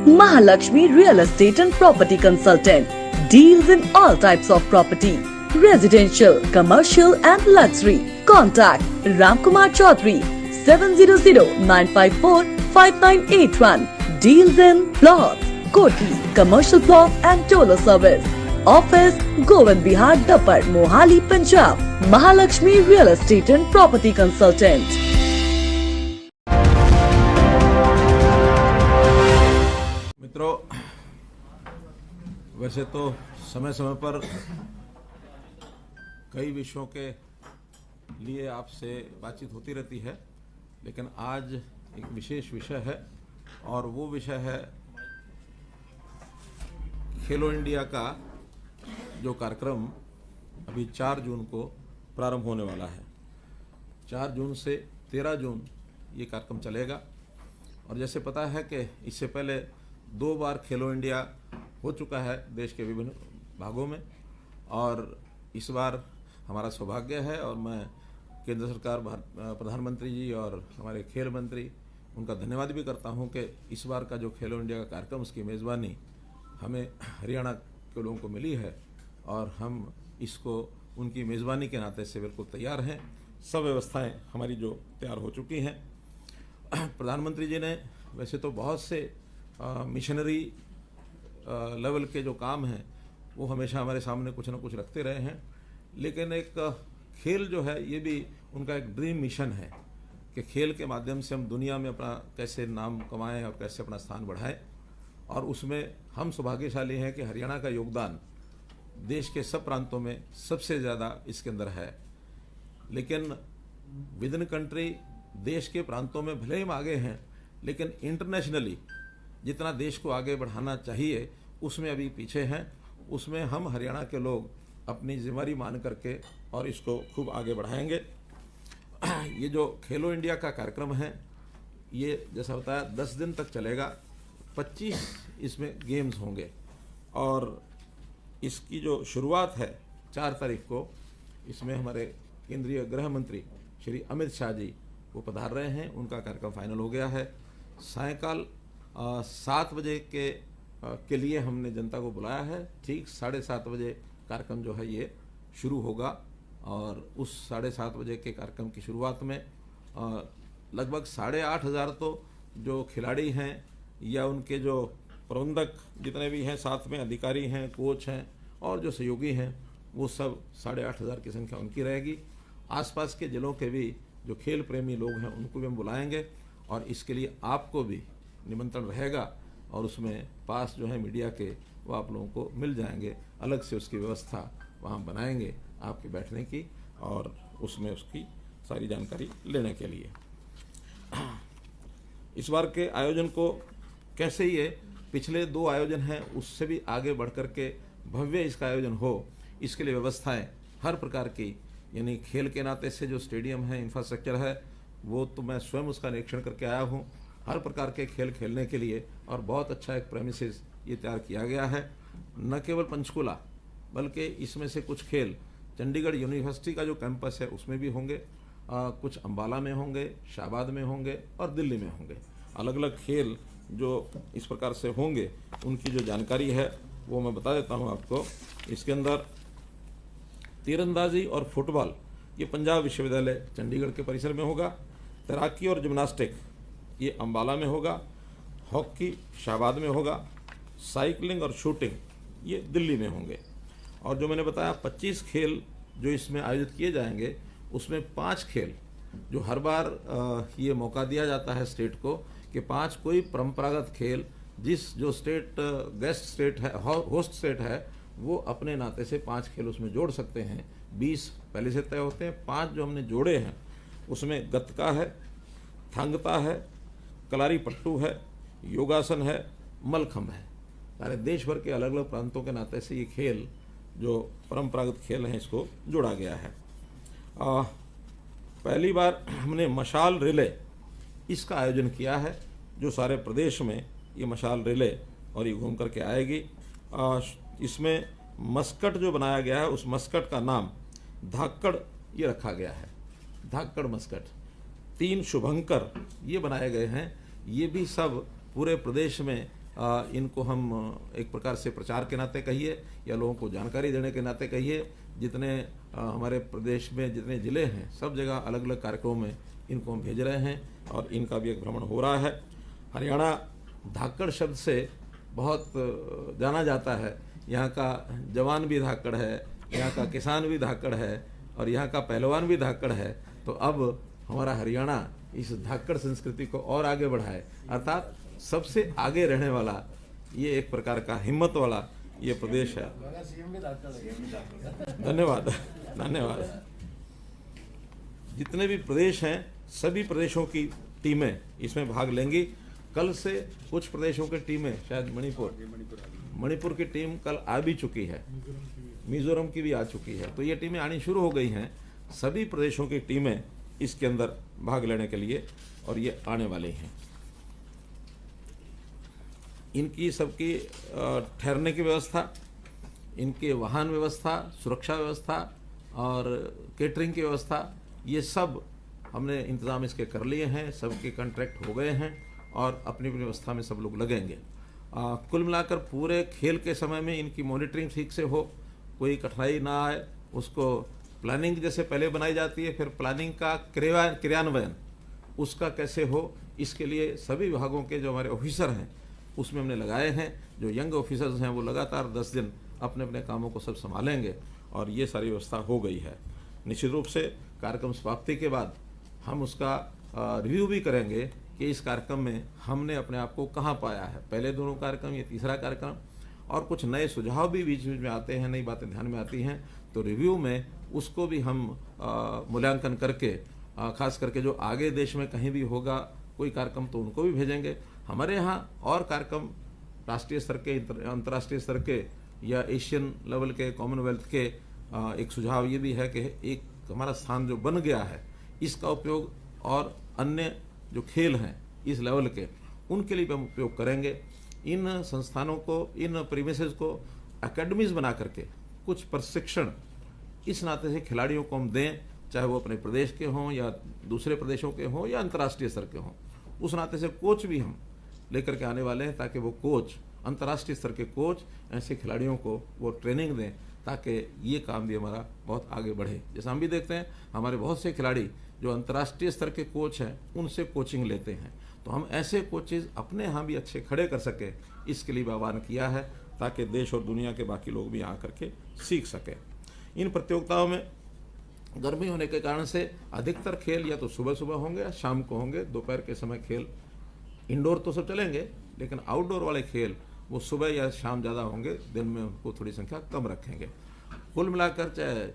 Mahalakshmi Real Estate and Property Consultant deals in all types of property, residential, commercial and luxury. Contact Ramkumar Chaudhary 700-954-5981. Deals in plots, koti, commercial plot and toller service. Office Govind Bihar Dapar, Mohali, Punjab. Mahalakshmi Real Estate and Property Consultant. मित्रों, वैसे तो समय समय पर कई विषयों के लिए आपसे बातचीत होती रहती है, लेकिन आज एक विशेष विषय है और वो विषय है खेलो इंडिया का जो कार्यक्रम अभी 4 जून को प्रारंभ होने वाला है। 4 जून से 13 जून ये कार्यक्रम चलेगा और जैसे पता है कि इससे पहले 2 बार खेलो इंडिया हो चुका है देश के विभिन्न भागों में और इस बार हमारा सौभाग्य है और मैं केंद्र सरकार प्रधानमंत्री जी और हमारे खेल मंत्री उनका धन्यवाद भी करता हूं कि इस बार का जो खेलो इंडिया का कार्यक्रम उसकी मेज़बानी हमें हरियाणा के लोगों को मिली है और हम इसको उनकी मेज़बानी के नाते से बिल्कुल तैयार हैं। सब व्यवस्थाएं हमारी जो तैयार हो चुकी हैं। प्रधानमंत्री जी ने वैसे तो बहुत से मिशनरी लेवल के जो काम हैं वो हमेशा हमारे सामने कुछ ना कुछ रखते रहे हैं, लेकिन एक खेल जो है ये भी उनका एक ड्रीम मिशन है कि खेल के माध्यम से हम दुनिया में अपना कैसे नाम कमाएं और कैसे अपना स्थान बढ़ाएं। और उसमें हम सौभाग्यशाली हैं कि हरियाणा का योगदान देश के सब प्रांतों में सबसे ज़्यादा इसके अंदर है। लेकिन विद इन कंट्री देश के प्रांतों में भले ही हम आगे हैं, लेकिन इंटरनेशनली जितना देश को आगे बढ़ाना चाहिए उसमें अभी पीछे हैं। उसमें हम हरियाणा के लोग अपनी जिम्मेदारी मान करके और इसको खूब आगे बढ़ाएंगे। ये जो खेलो इंडिया का कार्यक्रम है ये जैसा बताया 10 दिन तक चलेगा। 25 इसमें गेम्स होंगे और इसकी जो शुरुआत है 4 तारीख को, इसमें हमारे केंद्रीय गृह मंत्री श्री अमित शाह जी वो पधार रहे हैं। उनका कार्यक्रम फाइनल हो गया है। सायंकाल 7 बजे के लिए हमने जनता को बुलाया है। ठीक 7:30 बजे कार्यक्रम जो है ये शुरू होगा और उस 7:30 बजे के कार्यक्रम की शुरुआत में लगभग 8,500 तो जो खिलाड़ी हैं या उनके जो प्रबंधक जितने भी हैं, साथ में अधिकारी हैं, कोच हैं और जो सहयोगी हैं, वो सब 8,500 की संख्या उनकी रहेगी। आसपास के जिलों के भी जो खेल प्रेमी लोग हैं उनको भी हम बुलाएंगे और इसके लिए आपको भी निमंत्रण रहेगा और उसमें पास जो है मीडिया के वो आप लोगों को मिल जाएंगे। अलग से उसकी व्यवस्था वहाँ बनाएंगे आपके बैठने की और उसमें उसकी सारी जानकारी लेने के लिए। इस बार के आयोजन को कैसे ये पिछले 2 आयोजन हैं उससे भी आगे बढ़ कर के भव्य इसका आयोजन हो, इसके लिए व्यवस्थाएं हर प्रकार की, यानी खेल के नाते से जो स्टेडियम है, इंफ्रास्ट्रक्चर है, वो तो मैं स्वयं उसका निरीक्षण करके आया हूँ। हर प्रकार के खेल खेलने के लिए और बहुत अच्छा एक प्रेमिसेस ये तैयार किया गया है। न केवल पंचकुला बल्कि इसमें से कुछ खेल चंडीगढ़ यूनिवर्सिटी का जो कैंपस है उसमें भी होंगे, कुछ अंबाला में होंगे, शाहबाद में होंगे और दिल्ली में होंगे। अलग अलग खेल जो इस प्रकार से होंगे उनकी जो जानकारी है वो मैं बता देता हूँ आपको। इसके अंदर तीरंदाजी और फुटबॉल ये पंजाब विश्वविद्यालय चंडीगढ़ के परिसर में होगा। तैराकी और जिम्नास्टिक ये अंबाला में होगा। हॉकी शाहबाद में होगा। साइकिलिंग और शूटिंग ये दिल्ली में होंगे। और जो मैंने बताया 25 खेल जो इसमें आयोजित किए जाएंगे उसमें 5 खेल जो हर बार ये मौका दिया जाता है स्टेट को कि 5 कोई परंपरागत खेल जिस जो स्टेट गेस्ट स्टेट है, होस्ट स्टेट है, वो अपने नाते से 5 खेल उसमें जोड़ सकते हैं। 20 पहले से तय होते हैं। 5 जो हमने जोड़े हैं उसमें गतका है, थांगता है, कलारी पट्टू है, योगासन है, मलखम्ब है। सारे देश भर के अलग अलग प्रांतों के नाते से ये खेल जो परंपरागत खेल हैं इसको जोड़ा गया है। पहली बार हमने मशाल रिले इसका आयोजन किया है, जो सारे प्रदेश में ये मशाल रिले और ये घूम करके आएगी। इसमें मस्कट जो बनाया गया है उस मस्कट का नाम धाकड़ ये रखा गया है। धाकड़ मस्कट 3 शुभंकर ये बनाए गए हैं। ये भी सब पूरे प्रदेश में इनको हम एक प्रकार से प्रचार के नाते कहिए या लोगों को जानकारी देने के नाते कहिए, जितने हमारे प्रदेश में जितने ज़िले हैं सब जगह अलग अलग कार्यक्रमों में इनको हम भेज रहे हैं और इनका भी एक भ्रमण हो रहा है। हरियाणा धाकड़ शब्द से बहुत जाना जाता है। यहाँ का जवान भी धाकड़ है, यहाँ का किसान भी धाकड़ है और यहाँ का पहलवान भी धाकड़ है। तो अब हमारा हरियाणा इस धाकड़ संस्कृति को और आगे बढ़ाए, अर्थात सबसे आगे रहने वाला ये एक प्रकार का हिम्मत वाला ये प्रदेश है। धन्यवाद धन्यवाद। जितने भी प्रदेश हैं सभी प्रदेशों की टीमें इसमें भाग लेंगी। कल से कुछ प्रदेशों की टीमें, शायद मणिपुर की टीम कल आ भी चुकी है, मिजोरम की भी आ चुकी है। तो ये टीमें आनी शुरू हो गई हैं। सभी प्रदेशों की टीमें इसके अंदर भाग लेने के लिए और ये आने वाले हैं। इनकी सबकी ठहरने की व्यवस्था, इनके वाहन व्यवस्था, सुरक्षा व्यवस्था और केटरिंग की व्यवस्था, ये सब हमने इंतज़ाम इसके कर लिए हैं। सबके कॉन्ट्रैक्ट हो गए हैं और अपनी अपनी व्यवस्था में सब लोग लगेंगे। कुल मिलाकर पूरे खेल के समय में इनकी मॉनिटरिंग ठीक से हो, कोई कठिनाई ना आए, उसको प्लानिंग जैसे पहले बनाई जाती है, फिर प्लानिंग का क्रियान्वयन उसका कैसे हो, इसके लिए सभी विभागों के जो हमारे ऑफिसर हैं उसमें हमने लगाए हैं। जो यंग ऑफिसर्स हैं वो लगातार 10 दिन अपने अपने कामों को सब संभालेंगे और ये सारी व्यवस्था हो गई है। निश्चित रूप से कार्यक्रम समाप्ति के बाद हम उसका रिव्यू भी करेंगे कि इस कार्यक्रम में हमने अपने आप को कहाँ पाया है। पहले दोनों कार्यक्रम, ये तीसरा कार्यक्रम, और कुछ नए सुझाव भी बीच बीच में आते हैं, नई बातें ध्यान में आती हैं। तो रिव्यू में उसको भी हम मूल्यांकन करके खास करके जो आगे देश में कहीं भी होगा कोई कार्यक्रम तो उनको भी भेजेंगे। हमारे यहाँ और कार्यक्रम राष्ट्रीय स्तर के, अंतर्राष्ट्रीय स्तर के या एशियन लेवल के, कॉमनवेल्थ के, एक सुझाव ये भी है कि एक हमारा स्थान जो बन गया है इसका उपयोग और अन्य जो खेल हैं इस लेवल के उनके लिए भी हम उपयोग करेंगे। इन संस्थानों को, इन प्रीमिसेस को एकेडमीज बना करके कुछ प्रशिक्षण इस नाते से खिलाड़ियों को हम दें, चाहे वो अपने प्रदेश के हों या दूसरे प्रदेशों के हों या अंतर्राष्ट्रीय स्तर के हों। उस नाते से कोच भी हम लेकर के आने वाले हैं ताकि वो कोच, अंतर्राष्ट्रीय स्तर के कोच ऐसे खिलाड़ियों को वो ट्रेनिंग दें ताकि ये काम भी हमारा बहुत आगे बढ़े। जैसा हम भी देखते हैं हमारे बहुत से खिलाड़ी जो अंतर्राष्ट्रीय स्तर के कोच हैं उनसे कोचिंग लेते हैं, तो हम ऐसे कोचेज अपने यहाँ भी अच्छे खड़े कर सकें, इसके लिए भी आह्वान किया है ताकि देश और दुनिया के बाकी लोग भी यहाँ करके सीख सकें। इन प्रतियोगिताओं में गर्मी होने के कारण से अधिकतर खेल या तो सुबह सुबह होंगे या शाम को होंगे। दोपहर के समय खेल इंडोर तो सब चलेंगे, लेकिन आउटडोर वाले खेल वो सुबह या शाम ज़्यादा होंगे, दिन में उनको थोड़ी संख्या कम रखेंगे। कुल मिलाकर चाहे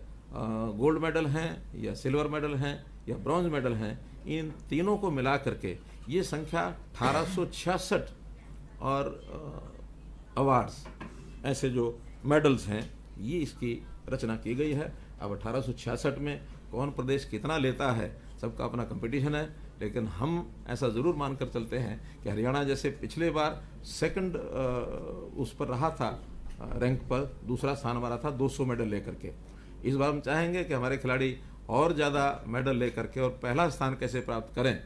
गोल्ड मेडल हैं या सिल्वर मेडल हैं या ब्रॉन्ज मेडल हैं, इन तीनों को मिला करके ये संख्या 1866 और अवार्ड्स ऐसे जो मेडल्स हैं ये इसकी रचना की गई है। अब 1866 में कौन प्रदेश कितना लेता है सबका अपना कंपटीशन है, लेकिन हम ऐसा ज़रूर मानकर चलते हैं कि हरियाणा जैसे पिछले बार सेकंड उस पर रहा था, रैंक पर दूसरा स्थान हमारा था 200 मेडल लेकर के। इस बार हम चाहेंगे कि हमारे खिलाड़ी और ज़्यादा मेडल लेकर के और पहला स्थान कैसे प्राप्त करें,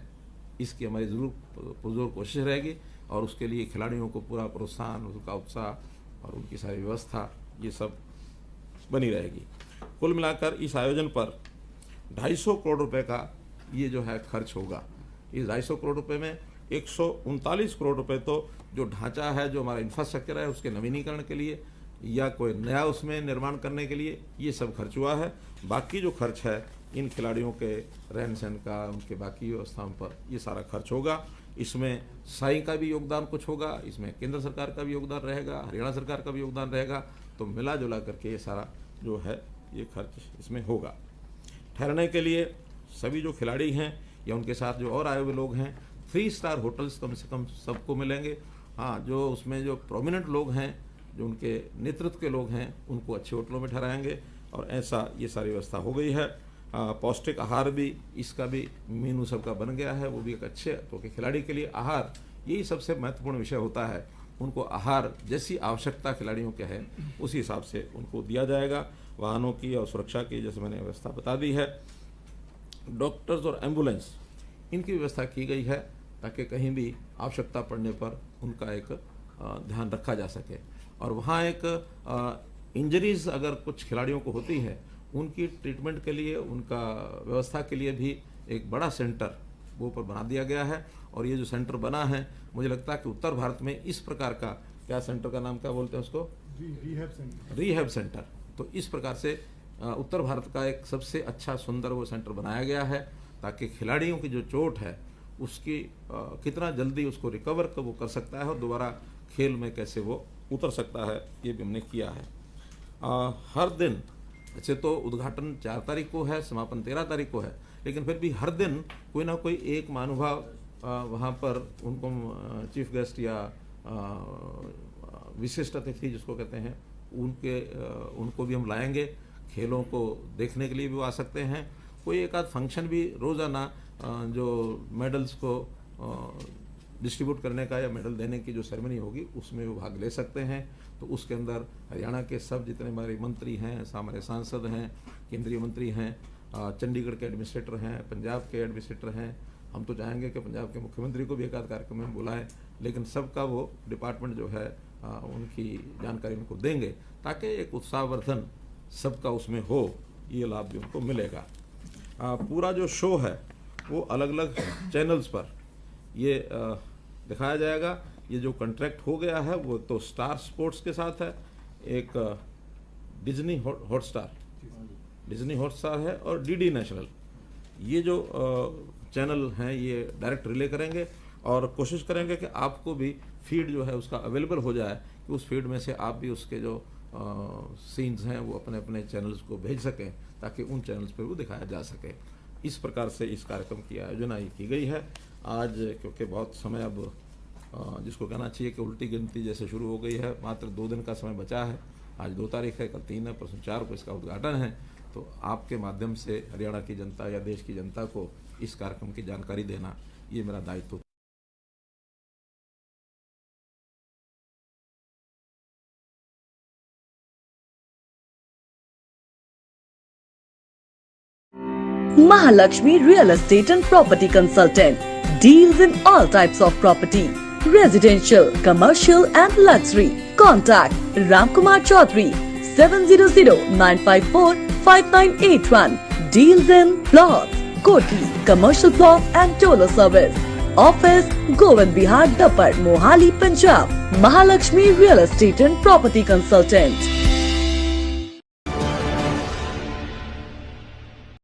इसकी हमारी ज़रूर पुरजोर कोशिश रहेगी और उसके लिए खिलाड़ियों को पूरा प्रोत्साहन, उनका उत्साह और उनकी सारी व्यवस्था ये सब बनी रहेगी। कुल मिलाकर इस आयोजन पर 250 करोड़ रुपए का ये जो है खर्च होगा। इस 250 करोड़ रुपए में 139 करोड़ रुपए तो जो ढांचा है, जो हमारा इंफ्रास्ट्रक्चर है उसके नवीनीकरण के लिए या कोई नया उसमें निर्माण करने के लिए ये सब खर्च हुआ है। बाकी जो खर्च है इन खिलाड़ियों के रहन सहन का, उनके बाकी व्यवस्थाओं पर ये सारा खर्च होगा। इसमें साई का भी योगदान कुछ होगा, इसमें केंद्र सरकार का भी योगदान रहेगा, हरियाणा सरकार का भी योगदान रहेगा। तो मिला जुला करके ये सारा जो है ये खर्च इसमें होगा। ठहरने के लिए सभी जो खिलाड़ी हैं या उनके साथ जो और आए हुए लोग हैं 3 स्टार होटल्स कम से कम सबको मिलेंगे। हाँ, जो उसमें जो प्रोमिनेंट लोग हैं, जो उनके नेतृत्व के लोग हैं, उनको अच्छे होटलों में ठहराएंगे और ऐसा ये सारी व्यवस्था हो गई है। पौष्टिक आहार भी, इसका भी मेनू सबका बन गया है, वो भी एक अच्छे तो कि खिलाड़ी के लिए आहार यही सबसे महत्वपूर्ण विषय होता है। उनको आहार जैसी आवश्यकता खिलाड़ियों के है उसी हिसाब से उनको दिया जाएगा। वाहनों की और सुरक्षा की जैसे मैंने व्यवस्था बता दी है। डॉक्टर्स और एम्बुलेंस इनकी व्यवस्था की गई है ताकि कहीं भी आवश्यकता पड़ने पर उनका एक ध्यान रखा जा सके। और वहाँ एक इंजरीज अगर कुछ खिलाड़ियों को होती है, उनकी ट्रीटमेंट के लिए, उनका व्यवस्था के लिए भी एक बड़ा सेंटर वो ऊपर बना दिया गया है। और ये जो सेंटर बना है, मुझे लगता है कि उत्तर भारत में इस प्रकार का, क्या सेंटर का नाम क्या बोलते हैं उसको, रिहैब सेंटर। तो इस प्रकार से उत्तर भारत का एक सबसे अच्छा सुंदर वो सेंटर बनाया गया है, ताकि खिलाड़ियों की जो चोट है उसकी कितना जल्दी उसको रिकवर वो कर सकता है और दोबारा खेल में कैसे वो उतर सकता है, ये भी हमने किया है। हर दिन, वैसे तो उद्घाटन 4 तारीख को है, समापन 13 तारीख को है, लेकिन फिर भी हर दिन कोई ना कोई एक महानुभाव वहाँ पर, उनको चीफ गेस्ट या विशिष्ट अतिथि जिसको कहते हैं, उनको भी हम लाएंगे। खेलों को देखने के लिए भी वो आ सकते हैं। कोई एक आध फंक्शन भी रोज़ाना जो मेडल्स को डिस्ट्रीब्यूट करने का या मेडल देने की जो सेरेमनी होगी, उसमें वो भाग ले सकते हैं। तो उसके अंदर हरियाणा के सब जितने हमारे मंत्री हैं, हमारे सांसद हैं, केंद्रीय मंत्री हैं, चंडीगढ़ के एडमिनिस्ट्रेटर हैं, पंजाब के एडमिनिस्ट्रेटर हैं, हम तो चाहेंगे कि पंजाब के मुख्यमंत्री को भी एक आध कार्यक्रम में बुलाएं, लेकिन सबका वो डिपार्टमेंट जो है उनकी जानकारी उनको देंगे, ताकि एक उत्साहवर्धन सबका उसमें हो, ये लाभ भी उनको मिलेगा। पूरा जो शो है वो अलग अलग चैनल्स पर ये दिखाया जाएगा। ये जो कॉन्ट्रैक्ट हो गया है वो तो स्टार स्पोर्ट्स के साथ है, एक डिज्नी हॉटस्टार है और डीडी नेशनल, ये जो चैनल हैं ये डायरेक्ट रिले करेंगे और कोशिश करेंगे कि आपको भी फीड जो है उसका अवेलेबल हो जाए, कि उस फीड में से आप भी उसके जो सीन्स हैं वो अपने अपने चैनल्स को भेज सकें, ताकि उन चैनल्स पर वो दिखाया जा सके। इस प्रकार से इस कार्यक्रम की आयोजना की गई है। आज क्योंकि बहुत समय अब जिसको कहना चाहिए कि उल्टी गिनती जैसे शुरू हो गई है, मात्र 2 दिन का समय बचा है। आज 2 तारीख है, कल 3 है, परसों 4 को इसका उद्घाटन है। तो आपके माध्यम से हरियाणा की जनता या देश की जनता को इस कार्यक्रम की जानकारी देना, ये मेरा दायित्व। Mahalakshmi Real Estate and Property Consultant deals in all types of property, residential, commercial and luxury. Contact Ramkumar Chaudhary 700-954-5981. Deals in plots, koti, commercial plot and toller service. Office Govind Bihar Dapad, Mohali, Punjab. Mahalakshmi Real Estate and Property Consultant.